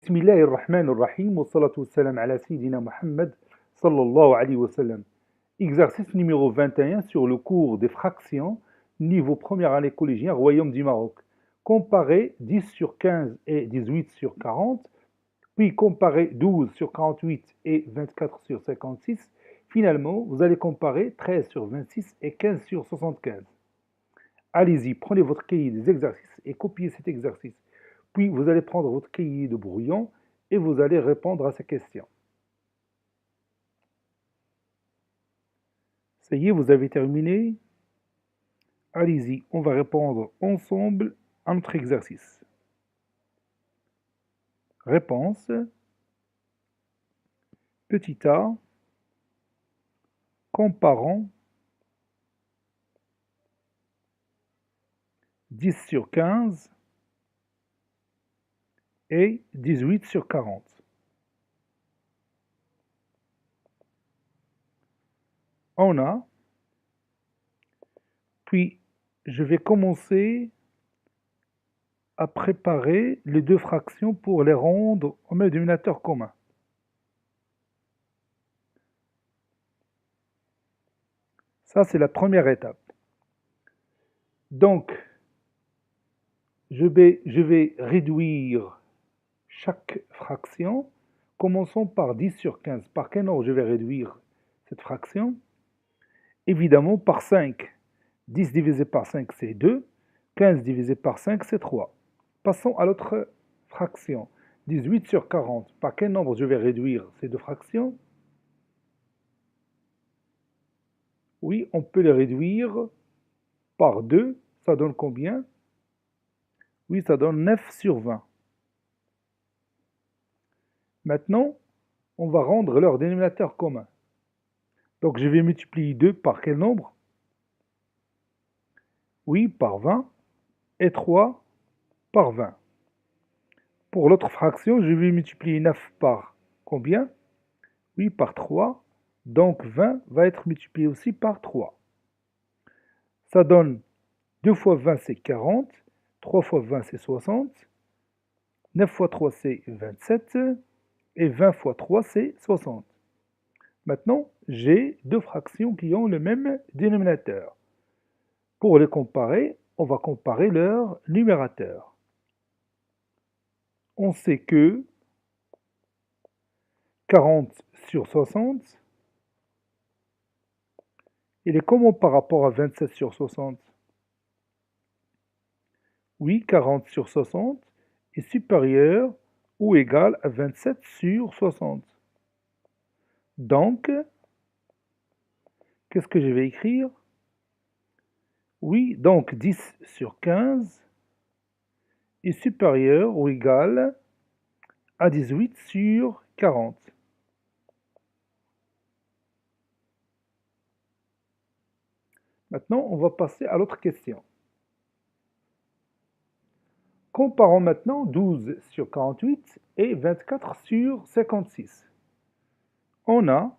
بسم الله الرحمن الرحيم والصلاة والسلام على سيدنا Mohammed sallallahu alayhi wa sallam. Exercice numéro 21 sur le cours des fractions, niveau première année collégien, Royaume du Maroc. Comparez 10 sur 15 et 18 sur 40, puis comparez 12 sur 48 et 24 sur 56. Finalement, vous allez comparer 13 sur 26 et 15 sur 75. Allez-y, prenez votre cahier des exercices et copiez cet exercice. Puis vous allez prendre votre cahier de brouillon et vous allez répondre à ces questions. Ça y est, vous avez terminé. Allez-y, on va répondre ensemble à notre exercice. Réponse. Petit a, comparons 10 sur 15 et 18 sur 40. On a, puis je vais commencer à préparer les deux fractions pour les rendre au même dénominateur commun. Ça, c'est la première étape. Donc, je vais réduire chaque fraction. Commençons par 10 sur 15. Par quel ordre je vais réduire cette fraction? Évidemment, par 5. 10 divisé par 5, c'est 2. 15 divisé par 5, c'est 3. Passons à l'autre fraction. 18 sur 40. Par quel nombre je vais réduire ces deux fractions? Oui, on peut les réduire par 2. Ça donne combien? Oui, ça donne 9 sur 20. Maintenant, on va rendre leur dénominateur commun. Donc, je vais multiplier 2 par quel nombre? Oui, par 20. Et 3 par 20. Pour l'autre fraction, je vais multiplier 9 par combien? Oui, par 3. Donc 20 va être multiplié aussi par 3. Ça donne 2 fois 20, c'est 40. 3 fois 20, c'est 60. 9 fois 3, c'est 27. Et 20 fois 3, c'est 60. Maintenant, j'ai deux fractions qui ont le même dénominateur. Pour les comparer, on va comparer leur numérateur. On sait que 40 sur 60, il est comment par rapport à 27 sur 60? Oui, 40 sur 60 est supérieur ou égal à 27 sur 60. Donc, qu'est-ce que je vais écrire? Oui, donc 10 sur 15 est supérieur ou égal à 18 sur 40. Maintenant, on va passer à l'autre question. Comparons maintenant 12 sur 48 et 24 sur 56. On a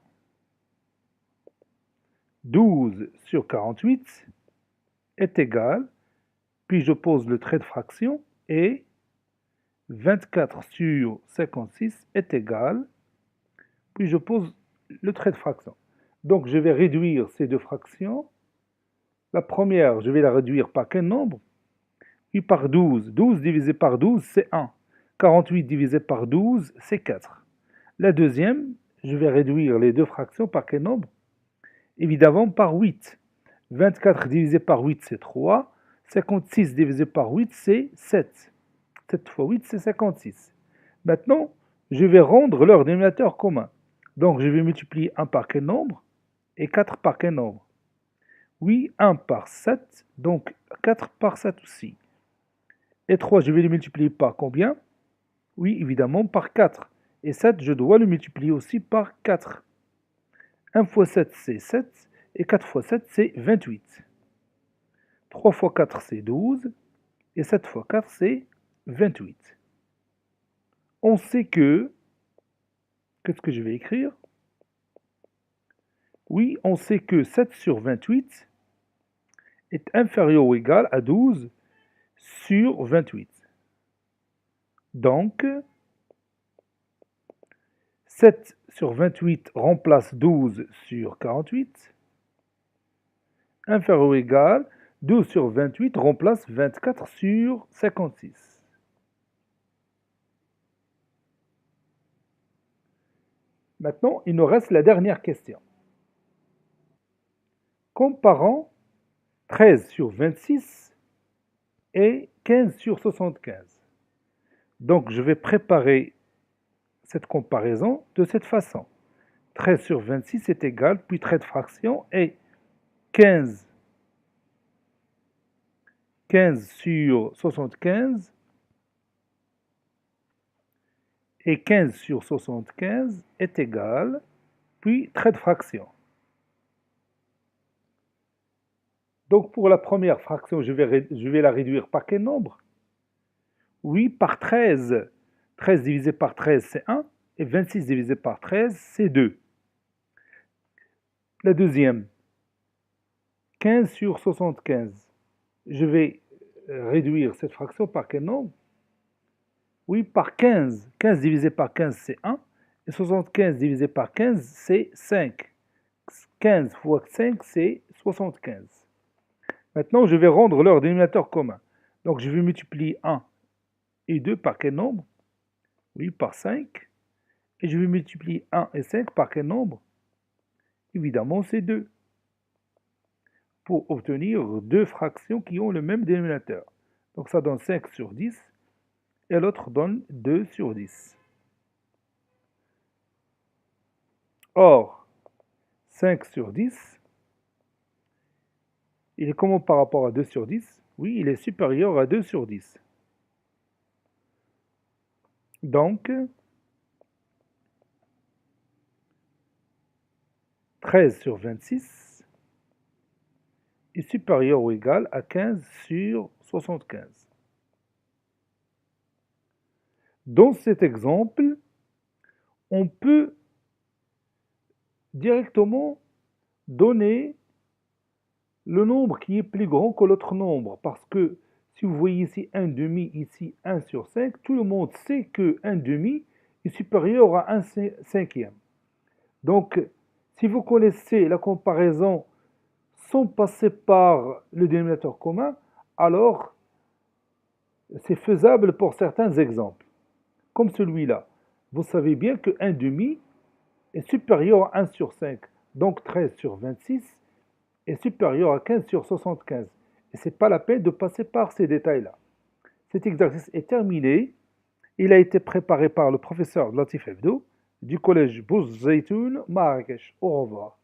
12 sur 48 est égal, puis je pose le trait de fraction, et 24 sur 56 est égal, puis je pose le trait de fraction. Donc je vais réduire ces deux fractions. La première, je vais la réduire par quel nombre? Puis par 12. 12 divisé par 12, c'est 1. 48 divisé par 12, c'est 4. La deuxième, je vais réduire les deux fractions par quel nombre? Évidemment par 8. 24 divisé par 8, c'est 3. 56 divisé par 8, c'est 7. 7 fois 8, c'est 56. Maintenant, je vais rendre leur dénominateur commun. Donc, je vais multiplier 1 par quel nombre? Et 4 par quel nombre? Oui, 1 par 7, donc 4 par 7 aussi. Et 3, je vais les multiplier par combien? Oui, évidemment, par 4. Et 7, je dois le multiplier aussi par 4. 1 fois 7, c'est 7. Et 4 fois 7, c'est 28. 3 fois 4, c'est 12. Et 7 fois 4, c'est 28. On sait que... Qu'est-ce que je vais écrire? Oui, on sait que 7 sur 28 est inférieur ou égal à 12 sur 28. Donc, 7 sur 28 remplace 12 sur 48. Inférieur ou égal, 12 sur 28 remplace 24 sur 56. Maintenant, il nous reste la dernière question. Comparons 13 sur 26 et 15 sur 75. Donc, je vais préparer cette comparaison de cette façon. 13 sur 26 est égal, puis trait de fraction, et 15 sur 75 et 15 sur 75 est égal, puis trait de fraction. Donc pour la première fraction, je vais la réduire par quel nombre? Oui, par 13. 13 divisé par 13, c'est 1, et 26 divisé par 13, c'est 2. La deuxième, 15 sur 75. Je vais réduire cette fraction par quel nombre? Oui, par 15. 15 divisé par 15, c'est 1. Et 75 divisé par 15, c'est 5. 15 fois 5, c'est 75. Maintenant, je vais rendre leur dénominateur commun. Donc, je vais multiplier 1 et 2 par quel nombre? Oui, par 5. Et je vais multiplier 1 et 5 par quel nombre? Évidemment, c'est 2. Pour obtenir deux fractions qui ont le même dénominateur. Donc, ça donne 5 sur 10. Et l'autre donne 2 sur 10. Or, 5 sur 10, il est comment par rapport à 2 sur 10? Oui, il est supérieur à 2 sur 10. Donc, 13 sur 26 est supérieur ou égal à 15 sur 75. Dans cet exemple, on peut directement donner le nombre qui est plus grand que l'autre nombre, parce que si vous voyez ici 1 demi, ici 1 sur 5, tout le monde sait que 1 demi est supérieur à 1 cinquième. Donc, si vous connaissez la comparaison sans passer par le dénominateur commun, alors c'est faisable pour certains exemples, comme celui-là. Vous savez bien que 1 demi est supérieur à 1 sur 5, donc 13 sur 26 est supérieur à 15 sur 75. Et ce n'est pas la peine de passer par ces détails-là. Cet exercice est terminé. Il a été préparé par le professeur Latif Hebdo du collège Bouz Zaytoun, Marrakech. Au revoir.